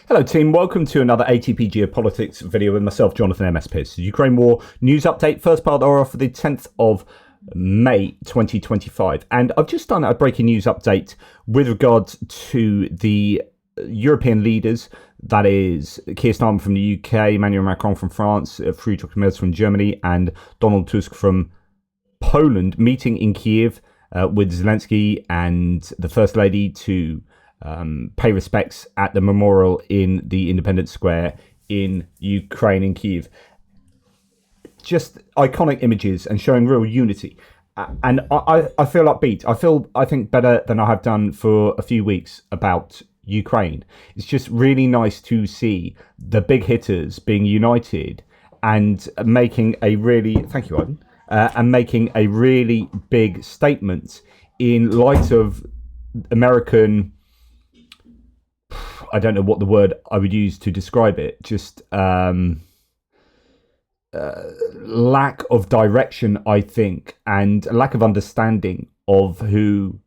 Hello team, welcome to another ATP Geopolitics video with myself, Jonathan MS Pearce. Ukraine War News Update, first part of for the 10th of May 2025. And I've just done a breaking news update with regard to the European leaders, that is Keir Starmer from the UK, Emmanuel Macron from France, Friedrich Merz from Germany, and Donald Tusk from Poland, meeting in Kyiv with Zelensky and the First Lady to pay respects at the memorial in the Independence Square in Ukraine, in Kyiv. Just iconic images and showing real unity. And I feel upbeat. I think better than I have done for a few weeks about Ukraine. It's just really nice to see the big hitters being united and making a really, thank you, Ivan, and making a really big statement in light of American, I don't know what the word I would use to describe it, just lack of direction, I think, and a lack of understanding of who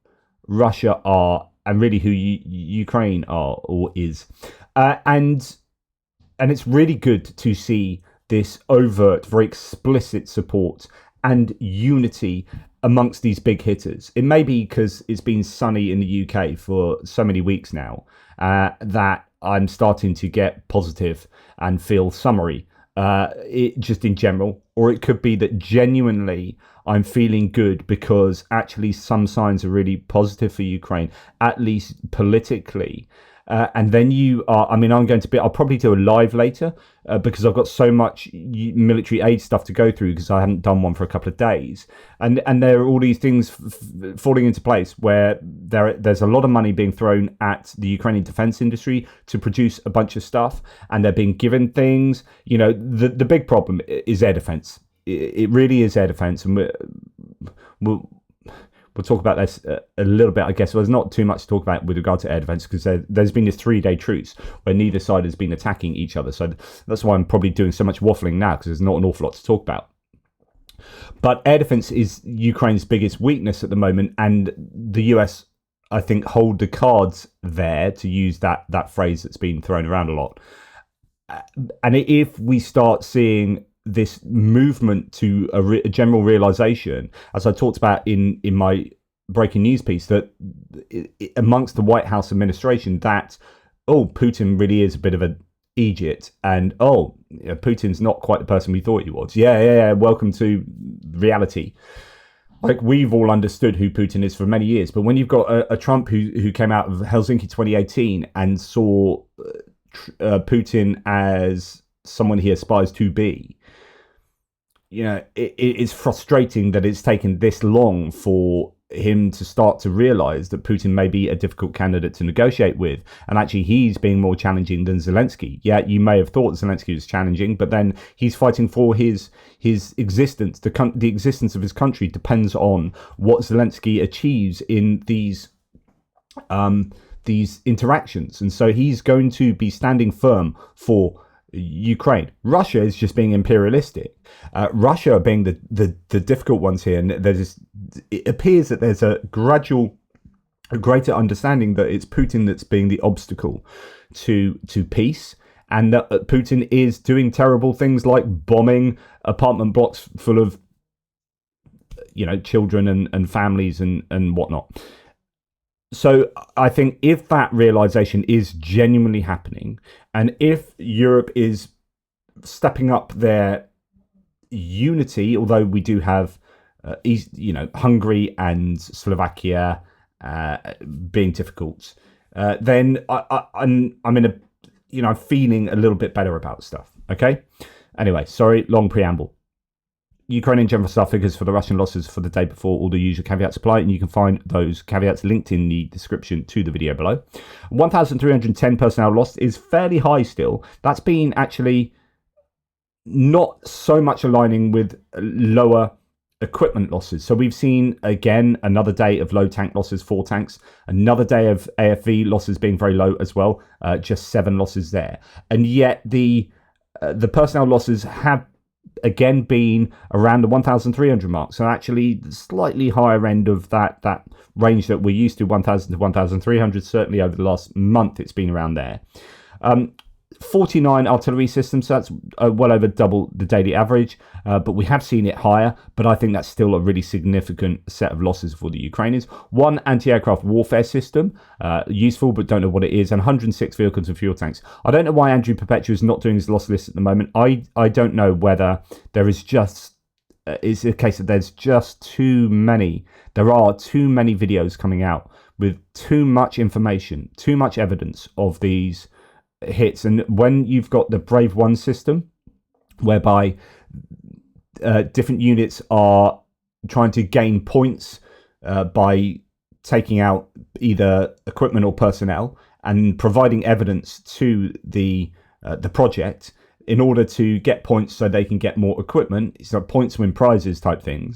Russia are and really who Ukraine are or is. And it's really good to see this overt, very explicit support and unity amongst these big hitters. It may be because it's been sunny in the UK for so many weeks now that I'm starting to get positive and feel summery, just in general. Or it could be that genuinely I'm feeling good because actually some signs are really positive for Ukraine, at least politically. And then I'll probably do a live later because I've got so much military aid stuff to go through because I haven't done one for a couple of days. And there are all these things falling into place where there's a lot of money being thrown at the Ukrainian defense industry to produce a bunch of stuff, and they're being given things. You know, the big problem is air defense. It really is air defense, and we'll talk about this a little bit, I guess. Well, there's not too much to talk about with regard to air defense because there's been this 3-day truce where neither side has been attacking each other. So that's why I'm probably doing so much waffling now, because there's not an awful lot to talk about. But air defense is Ukraine's biggest weakness at the moment, and the US, I think, hold the cards there, to use that phrase that's been thrown around a lot. And if we start seeing this movement to a general realization, as I talked about in my breaking news piece, that amongst the White House administration, that Putin really is a bit of an idiot, and Putin's not quite the person we thought he was. Yeah, welcome to reality. Like, we've all understood who Putin is for many years, but when you've got a Trump who came out of Helsinki 2018 and saw Putin as someone he aspires to be, you know, it's frustrating that it's taken this long for him to start to realize that Putin may be a difficult candidate to negotiate with. And actually, he's being more challenging than Zelensky. Yeah, you may have thought Zelensky was challenging, but then he's fighting for his existence. The existence of his country depends on what Zelensky achieves in these interactions. And so he's going to be standing firm for Ukraine. Russia is just being imperialistic. Russia being the difficult ones here, and it appears that there's a greater understanding that it's Putin that's being the obstacle to peace, and that Putin is doing terrible things like bombing apartment blocks full of, you know, children and families and whatnot. So I think if that realization is genuinely happening, and if Europe is stepping up their unity, although we do have, Hungary and Slovakia being difficult, then I'm feeling a little bit better about stuff. Okay. Anyway, sorry, long preamble. Ukrainian general staff figures for the Russian losses for the day before, all the usual caveats apply, and you can find those caveats linked in the description to the video below. 1,310 personnel lost is fairly high still. That's been actually not so much aligning with lower equipment losses. So we've seen, again, another day of low tank losses, 4 tanks, another day of AFV losses being very low as well, just 7 losses there. And yet the personnel losses have again been around the 1,300 mark, so actually slightly higher end of that range that we're used to, 1,000 to 1,300. Certainly over the last month it's been around there. 49 artillery systems, so that's well over double the daily average, but we have seen it higher, but I think that's still a really significant set of losses for the Ukrainians. One anti-aircraft warfare system, useful, but don't know what it is, and 106 vehicles and fuel tanks. I don't know why Andrew Perpetua is not doing his loss list at the moment. I don't know whether there is just, it's a case that there's just there are too many videos coming out with too much information, too much evidence of these hits. And when you've got the Brave One system, whereby different units are trying to gain points by taking out either equipment or personnel and providing evidence to the project in order to get points so they can get more equipment, it's like points win prizes type thing.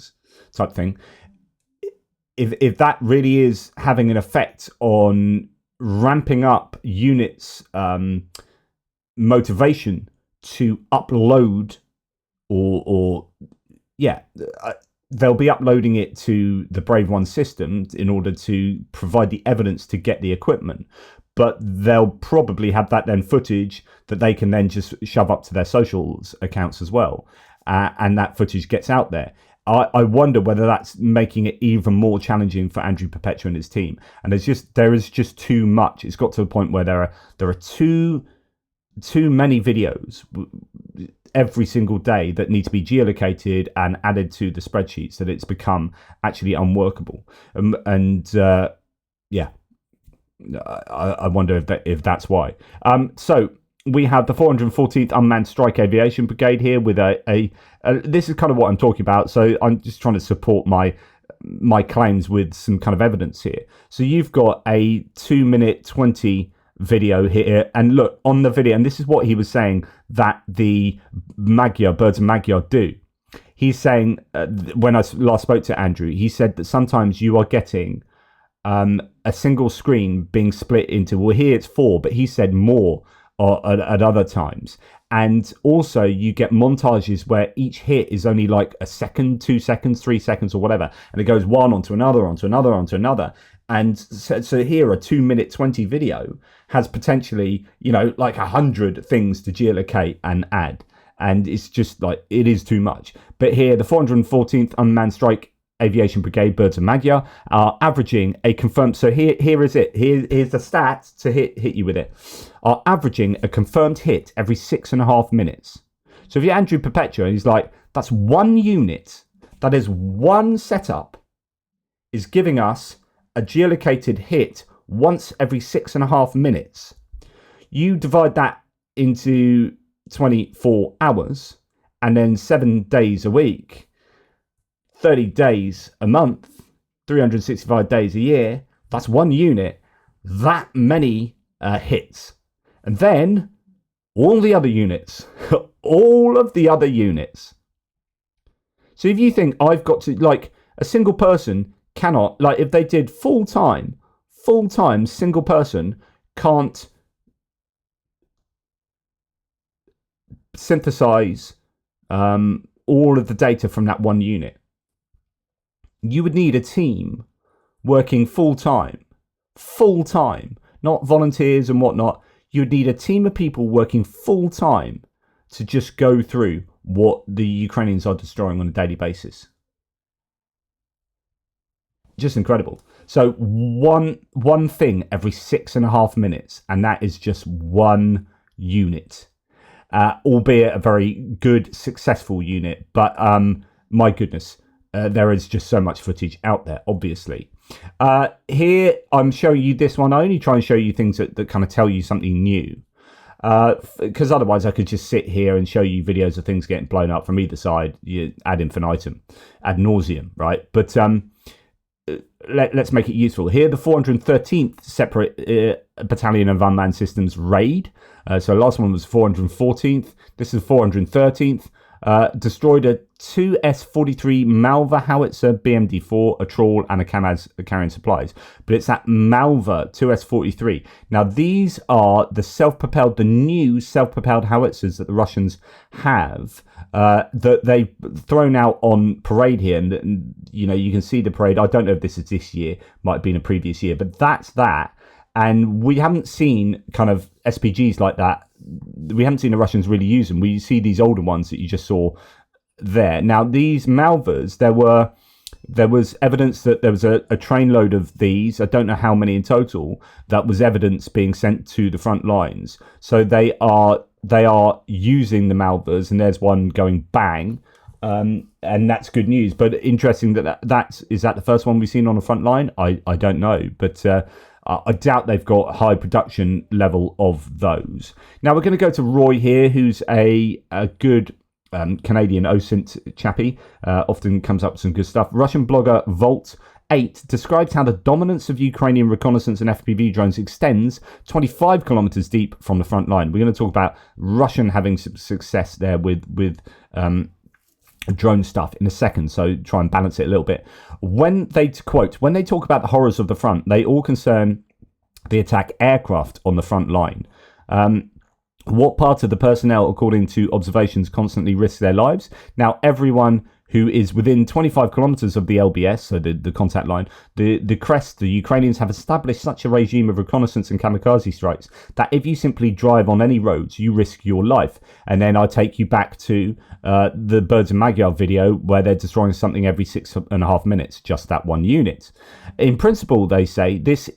If that really is having an effect on ramping up units' motivation to upload, they'll be uploading it to the Brave One system in order to provide the evidence to get the equipment. But they'll probably have that then footage that they can then just shove up to their socials accounts as well, and that footage gets out there. I wonder whether that's making it even more challenging for Andrew Perpetua and his team. And there is just too much. It's got to the point where there are too many videos every single day that need to be geolocated and added to the spreadsheets that it's become actually unworkable. I wonder if that's why. So we have the 414th Unmanned Strike Aviation Brigade here with this is kind of what I'm talking about. So I'm just trying to support my claims with some kind of evidence here. So you've got a 2-minute 20 video here, and look on the video, and this is what he was saying that the birds of Magyar do. He's saying when I last spoke to Andrew, he said that sometimes you are getting a single screen being split into, well, here it's 4, but he said more at other times. And also you get montages where each hit is only like a second, 2 seconds, 3 seconds or whatever, and it goes one onto another, onto another, onto another. And so here a 2-minute 20 video has potentially, like 100 things to geolocate and add, and it's just like, it is too much. But here the 414th Unmanned Strike Aviation Brigade, Birds of Magyar, are averaging a confirmed, so here is it, here's the stats to hit you with it, are averaging a confirmed hit every 6.5 minutes. So if you're Andrew Perpetua, he's like, that's one unit, that is one setup, is giving us a geolocated hit once every 6.5 minutes. You divide that into 24 hours and then 7 days a week, 30 days a month, 365 days a year, that's one unit, that many hits. And then all the other units, all of the other units. So if you think I've got to, like, a single person cannot, like, if they did full time, single person can't synthesize all of the data from that one unit. You would need a team working full time, not volunteers and whatnot. You'd need a team of people working full time to just go through what the Ukrainians are destroying on a daily basis. Just incredible. So one thing every 6.5 minutes, and that is just one unit, albeit a very good, successful unit. But my goodness. There is just so much footage out there, obviously. Here, I'm showing you this one. I only try and show you things that kind of tell you something new. Because otherwise I could just sit here and show you videos of things getting blown up from either side, ad infinitum, ad nauseum, right? But let's make it useful. Here, the 413th separate battalion of unmanned systems raid. So last one was 414th. This is 413th. Destroyed a 2 S-43 Malva howitzer, BMD-4, a trawl, and a Kamaz carrying supplies. But it's that Malva 2 S-43. Now, these are the new self-propelled howitzers that the Russians have, that they've thrown out on parade here. And you can see the parade. I don't know if this is this year, might have been a previous year, but that's that. And we haven't seen kind of SPGs like that. We haven't seen the Russians really use them. We see these older ones that you just saw there. Now, these Malvers, there was evidence that there was a trainload of these. I don't know how many in total. That was evidence being sent to the front lines. So they are using the Malvers, and there's one going bang. And that's good news. But interesting is that the first one we've seen on the front line? I don't know. But I doubt they've got a high production level of those. Now we're going to go to Roy here, who's a good Canadian OSINT chappie. Often comes up with some good stuff. Russian blogger Volt 8 describes how the dominance of Ukrainian reconnaissance and FPV drones extends 25 kilometers deep from the front line. We're going to talk about Russian having success there with drone stuff in a second, so try and balance it a little bit. When they talk about the horrors of the front, they all concern the attack aircraft on the front line. What part of the personnel, according to observations, constantly risk their lives? Now, everyone who is within 25 kilometers of the LBS, so the contact line, the crest, the Ukrainians have established such a regime of reconnaissance and kamikaze strikes that if you simply drive on any roads, you risk your life. And then I take you back to the Birds of Magyar video where they're destroying something every 6.5 minutes, just that one unit. In principle, they say this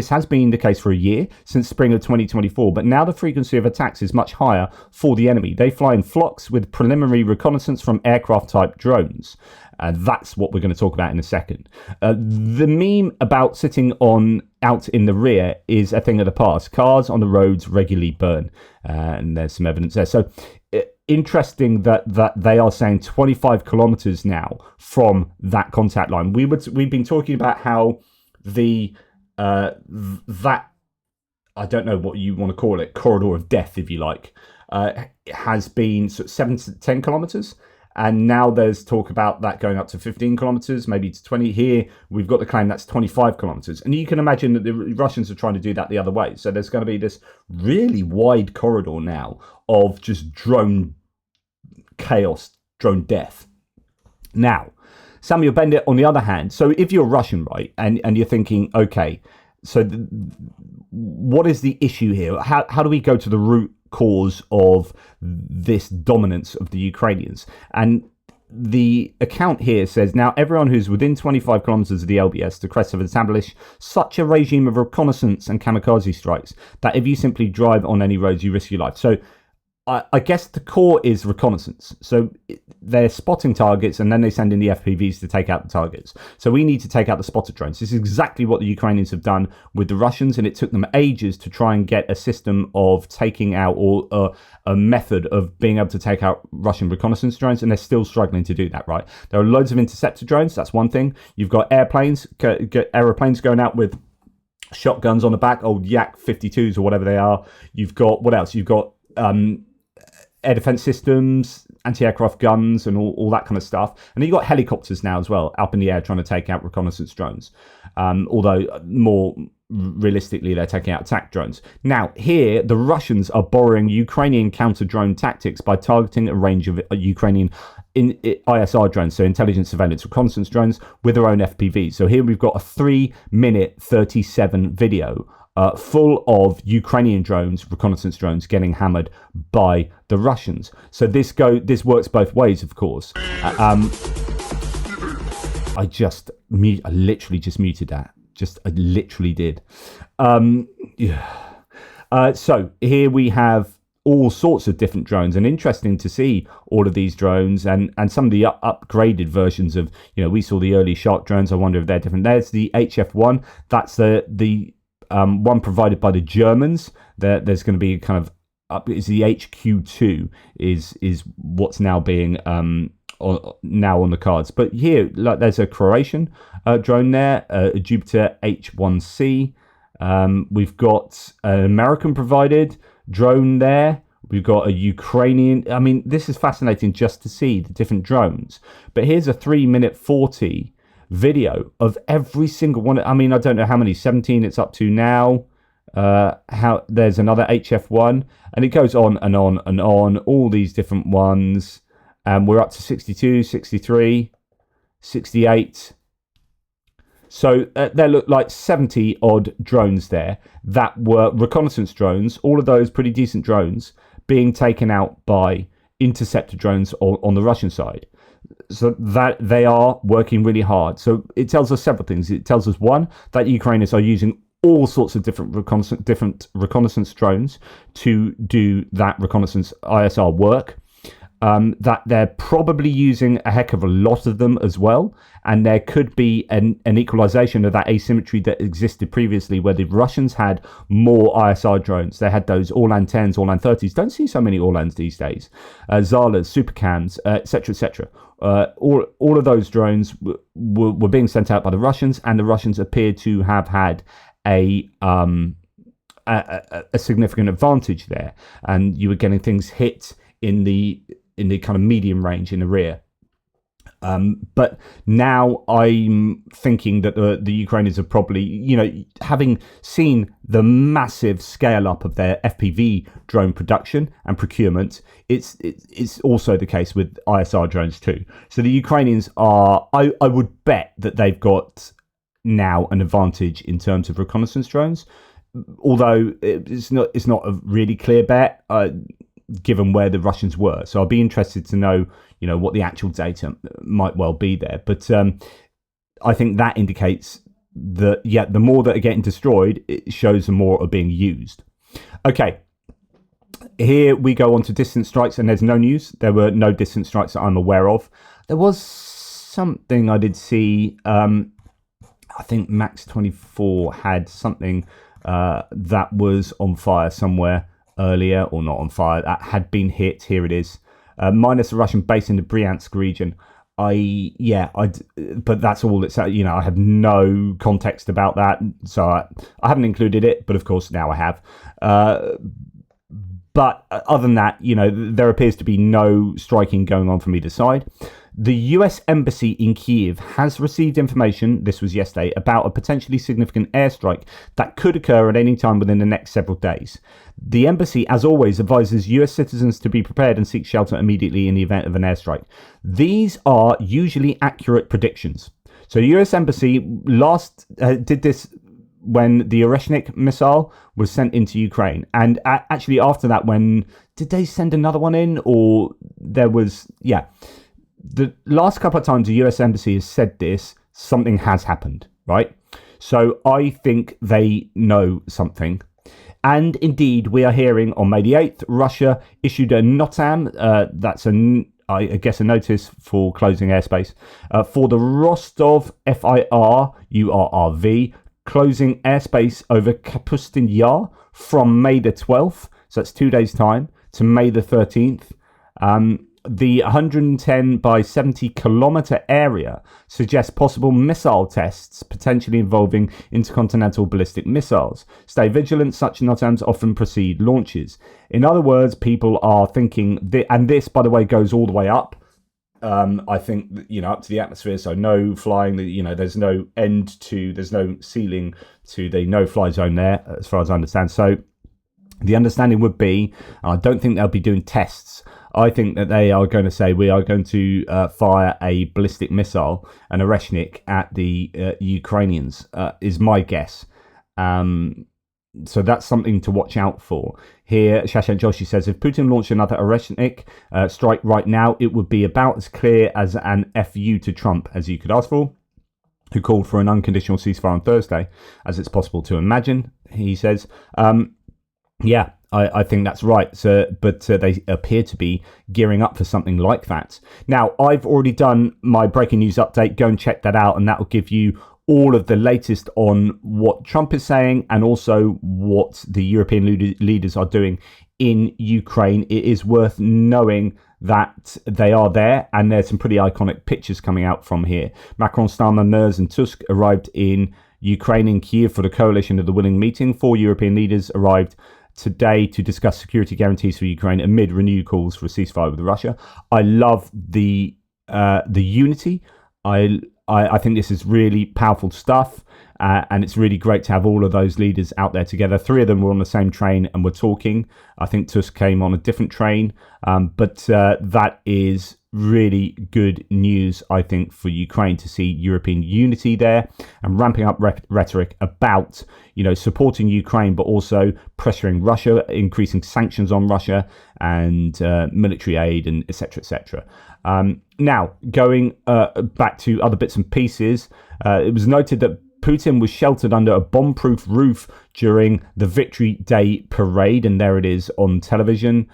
has been the case for a year, since spring of 2024, but now the frequency of attacks is much higher for the enemy. They fly in flocks with preliminary reconnaissance from aircraft-type drones. That's what we're going to talk about in a second. The meme about sitting out in the rear is a thing of the past. Cars on the roads regularly burn, and there's some evidence there. So interesting that they are saying 25 kilometers now from that contact line. We've been talking about how that, I don't know what you want to call it, corridor of death, if you like, has been sort of 7 to 10 kilometers. And now there's talk about that going up to 15 kilometers, maybe to 20. Here, we've got the claim that's 25 kilometers. And you can imagine that the Russians are trying to do that the other way. So there's going to be this really wide corridor now of just drone chaos, drone death. Now, Samuel Bendit, on the other hand, so if you're Russian, right, and you're thinking, okay, so what is the issue here? How do we go to the root cause of this dominance of the Ukrainians? And the account here says, now everyone who's within 25 kilometers of the LBS, the crest have established such a regime of reconnaissance and kamikaze strikes that if you simply drive on any roads, you risk your life. So I guess the core is reconnaissance. So they're spotting targets and then they send in the FPVs to take out the targets. So we need to take out the spotted drones. This is exactly what the Ukrainians have done with the Russians, and it took them ages to try and get a system of taking out, or a method of being able to take out Russian reconnaissance drones, and they're still struggling to do that, right? There are loads of interceptor drones. That's one thing. You've got airplanes going out with shotguns on the back, old Yak 52s or whatever they are. You've got, what else? You've got air defense systems, anti-aircraft guns, and all that kind of stuff. And you've got helicopters now as well, up in the air trying to take out reconnaissance drones. Although more realistically, they're taking out attack drones. Now, here, the Russians are borrowing Ukrainian counter-drone tactics by targeting a range of Ukrainian ISR drones, so intelligence, surveillance, reconnaissance drones, with their own FPVs. So here we've got a 3-minute 37 video full of Ukrainian drones, reconnaissance drones, getting hammered by the Russians. So this works both ways, of course. I literally just muted that. I literally did. So here we have all sorts of different drones, and interesting to see all of these drones and some of the upgraded versions of, we saw the early Shark drones. I wonder if they're different. There's the HF1. That's the one provided by the Germans. There's going to be kind of is the HQ2 is what's now being now on the cards. But here, like, there's a Croatian drone there, a Jupiter H1C. We've got an American provided drone there. We've got a Ukrainian. I mean, this is fascinating just to see the different drones. But here's a 3-minute 40 video of every single one. I mean, I don't know how many, 17 it's up to now. How there's another HF1, and it goes on and on and on, all these different ones. And we're up to 62, 63, 68, So there looked like 70 odd drones there that were reconnaissance drones, all of those pretty decent drones being taken out by interceptor drones on the Russian side. So that they are working really hard. So it tells us several things. It tells us, one, that Ukrainians are using all sorts of different reconnaissance drones to do that reconnaissance ISR work. That they're probably using a heck of a lot of them as well, and there could be an equalization of that asymmetry that existed previously, where the Russians had more ISR drones. They had those Orlan 10s, Orlan 30s. Don't see so many Orlans these days. Zalas, Supercams, etc., etc. All of those drones were being sent out by the Russians, and the Russians appeared to have had a significant advantage there, and you were getting things hit in the kind of medium range in the rear. But now I'm thinking that the Ukrainians are probably, having seen the massive scale up of their FPV drone production and procurement, it's also the case with ISR drones too. So the Ukrainians are, I would bet that they've got now an advantage in terms of reconnaissance drones, although it's not a really clear bet. Given where the Russians were. So I'll be interested to know, what the actual data might well be there. But I think that indicates that, the more that are getting destroyed, it shows the more are being used. Okay, here we go on to distant strikes, and there's no news. There were no distant strikes that I'm aware of. There was something I did see. I think Max24 had something that was on fire somewhere earlier, or not on fire, that had been hit. Here it is, minus a Russian base in the Bryansk region. But that's all it's, I have no context about that, so I haven't included it, but of course now I have. But other than that, there appears to be no striking going on from either side. The US Embassy in Kyiv has received information, this was yesterday, about a potentially significant airstrike that could occur at any time within the next several days. The embassy, as always, advises US citizens to be prepared and seek shelter immediately in the event of an airstrike. These are usually accurate predictions. So the US Embassy last did this when the Oreshnik missile was sent into Ukraine. And actually after that, did they send another one in? Or there was, the last couple of times the US Embassy has said this, something has happened, right? So I think they know something. And indeed, we are hearing on May the 8th, Russia issued a NOTAM, that's I guess a notice for closing airspace, for the Rostov FIRURV, closing airspace over Kapustin Yar from May the 12th, so that's 2 days' time, to May the 13th. The 110 by 70 kilometer area suggests possible missile tests, potentially involving intercontinental ballistic missiles. Stay vigilant, such NOTAMs often precede launches. In other words, people are thinking, and this, by the way, goes all the way up. I think, up to the atmosphere, so no flying, there's no there's no ceiling to the no-fly zone there, as far as I understand. So the understanding would be, I don't think they'll be doing tests. I think that they are going to say, we are going to fire a ballistic missile, an Oreshnik, at the Ukrainians, is my guess. So that's something to watch out for. Here, Shashank Joshi says, if Putin launched another Oreshnik strike right now, it would be about as clear as an FU to Trump as you could ask for, who called for an unconditional ceasefire on Thursday, as it's possible to imagine, he says. I think that's right. But they appear to be gearing up for something like that. Now, I've already done my breaking news update. Go and check that out, and that will give you all of the latest on what Trump is saying and also what the European leaders are doing in Ukraine. It is worth knowing that they are there, and there's some pretty iconic pictures coming out from here. Macron, Starmer, Merz and Tusk arrived in Ukraine in Kyiv for the coalition of the willing meeting. 4 European leaders arrived today to discuss security guarantees for Ukraine amid renewed calls for a ceasefire with Russia. I love the unity. I think this is really powerful stuff. and it's really great to have all of those leaders out there together. 3 of them were on the same train and were talking. I think Tusk came on a different train, but that is really good news, I think, for Ukraine to see European unity there and ramping up rhetoric about, supporting Ukraine, but also pressuring Russia, increasing sanctions on Russia and military aid, and etc., etc. Now, going back to other bits and pieces, it was noted that Putin was sheltered under a bomb-proof roof during the Victory Day parade, and there it is on television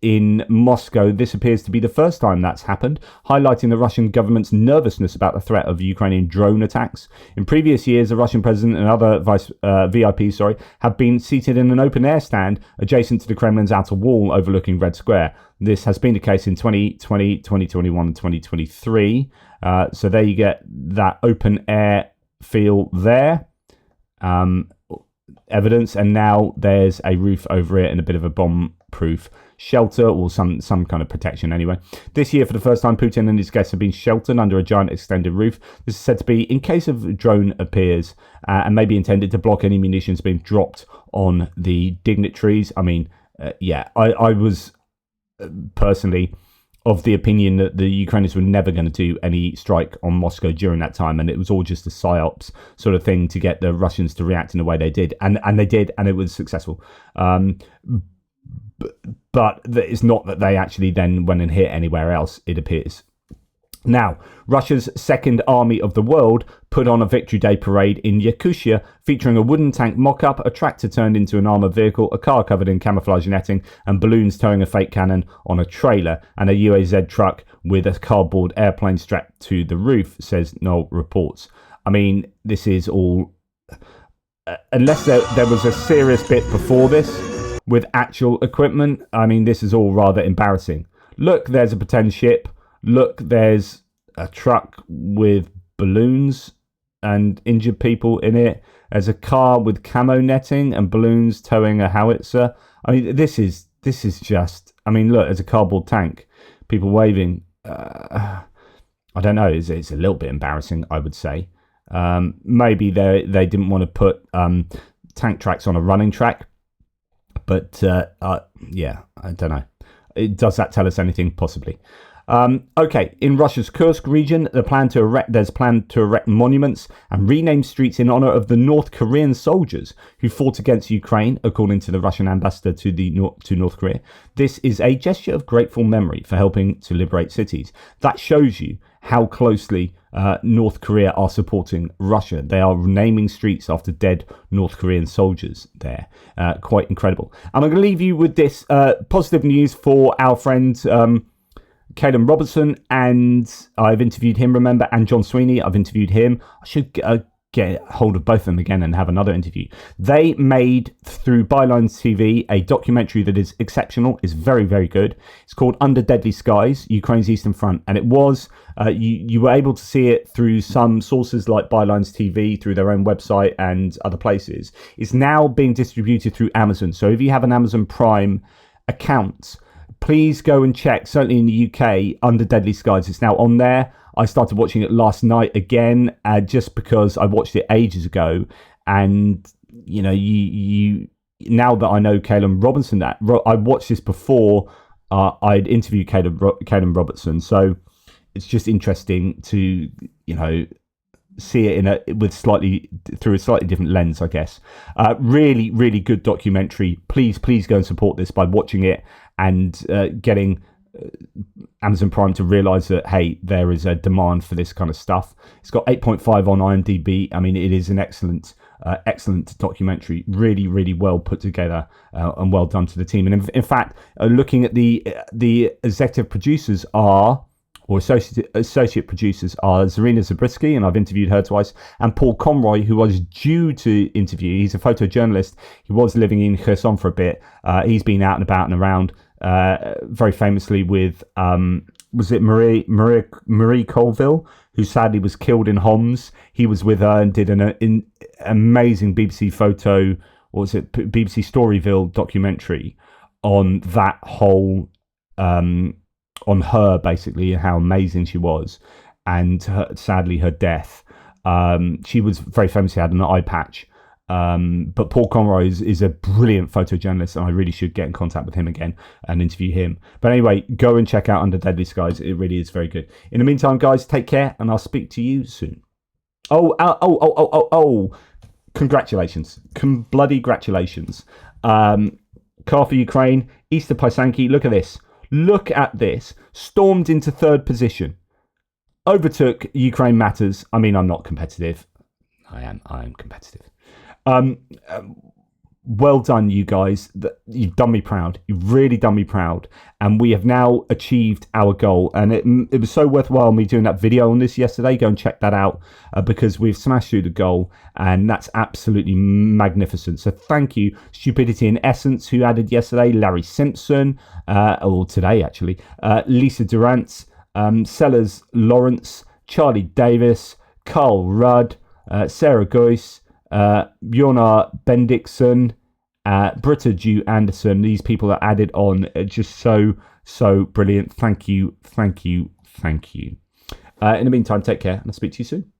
in Moscow. This appears to be the first time that's happened, highlighting the Russian government's nervousness about the threat of Ukrainian drone attacks. In previous years, the Russian president and other VIPs have been seated in an open-air stand adjacent to the Kremlin's outer wall overlooking Red Square. This has been the case in 2020, 2021 and 2023. So there you get that open air feel there. Evidence, and now there's a roof over it and a bit of a bomb-proof shelter, or some kind of protection anyway. This year, for the first time, Putin and his guests have been sheltered under a giant extended roof. This is said to be in case a drone appears, and may be intended to block any munitions being dropped on the dignitaries. I mean, I was personally of the opinion that the Ukrainians were never going to do any strike on Moscow during that time, and it was all just a psyops sort of thing to get the Russians to react in the way they did, and they did, and it was successful. But it's not that they actually then went and hit anywhere else, it appears. Now, Russia's Second Army of the World put on a Victory Day parade in Yakutia, featuring a wooden tank mock-up, a tractor turned into an armoured vehicle, a car covered in camouflage netting, and balloons towing a fake cannon on a trailer, and a UAZ truck with a cardboard airplane strapped to the roof, says Noel reports. I mean, this is all... unless there was a serious bit before this with actual equipment, I mean, this is all rather embarrassing. Look, there's a pretend ship. Look, there's a truck with balloons and injured people in it. There's a car with camo netting and balloons towing a howitzer. I mean, this is just... I mean, look, there's a cardboard tank. People waving. I don't know. It's a little bit embarrassing, I would say. Maybe they didn't want to put tank tracks on a running track. But, yeah, I don't know. Does that tell us anything? Possibly. Okay, in Russia's Kursk region, there's plan to erect monuments and rename streets in honor of the North Korean soldiers who fought against Ukraine, according to the Russian ambassador to North Korea. This is a gesture of grateful memory for helping to liberate cities. That shows you how closely North Korea are supporting Russia. They are naming streets after dead North Korean soldiers there. Quite incredible. And I'm going to leave you with this positive news for our friend Caleb Robertson, and I've interviewed him, remember, and John Sweeney, I've interviewed him. I should get hold of both of them again and have another interview. They made, through Byline TV, a documentary that is exceptional, is very, very good. It's called Under Deadly Skies, Ukraine's Eastern Front, and it was, you were able to see it through some sources like Byline's TV, through their own website and other places. It's now being distributed through Amazon, so if you have an Amazon Prime account, please go and check, certainly in the UK, Under Deadly Skies. It's now on there. I started watching it last night again, just because I watched it ages ago. And, you now that I know Caleb Robertson, I watched this before I'd interviewed Caleb Robertson. So it's just interesting to, see it through a slightly different lens, I guess. Really, really good documentary. Please go and support this by watching it and getting Amazon Prime to realize that, hey, there is a demand for this kind of stuff. It's got 8.5 on IMDb. I mean, it is an excellent documentary. Really, really well put together and well done to the team. And in fact, looking at the executive producers or associate producers are Zarina Zabriskie, and I've interviewed her twice, and Paul Conroy, who was due to interview. He's a photojournalist. He was living in Kherson for a bit. He's been out and about and around, very famously with, was it Marie Colville, who sadly was killed in Homs. He was with her and did an amazing BBC photo, or was it BBC Storyville documentary on that whole... on her, basically, how amazing she was, and sadly her death. She was very famously had an eye patch. But Paul Conroy is a brilliant photojournalist, and I really should get in contact with him again and interview him. But anyway, go and check out Under Deadly Skies. It really is very good. In the meantime, guys, take care, and I'll speak to you soon. Congratulations. Bloody congratulations. Car for Ukraine, Easter Pysanky, look at this. Look at this. Stormed into third position. Overtook Ukraine Matters. I mean, I'm not competitive. I am competitive. Well done, you guys. You've done me proud. You've really done me proud. And we have now achieved our goal. And it was so worthwhile me doing that video on this yesterday. Go and check that out because we've smashed through the goal. And that's absolutely magnificent. So thank you, Stupidity in Essence, who added yesterday, Larry Simpson, or today actually, Lisa Durant, Sellers Lawrence, Charlie Davis, Carl Rudd, Sarah Goyce, Bjornar Bendixson, Britta Jew Anderson. These people are added on, just so brilliant. Thank you. In the meantime, take care, and I'll speak to you soon.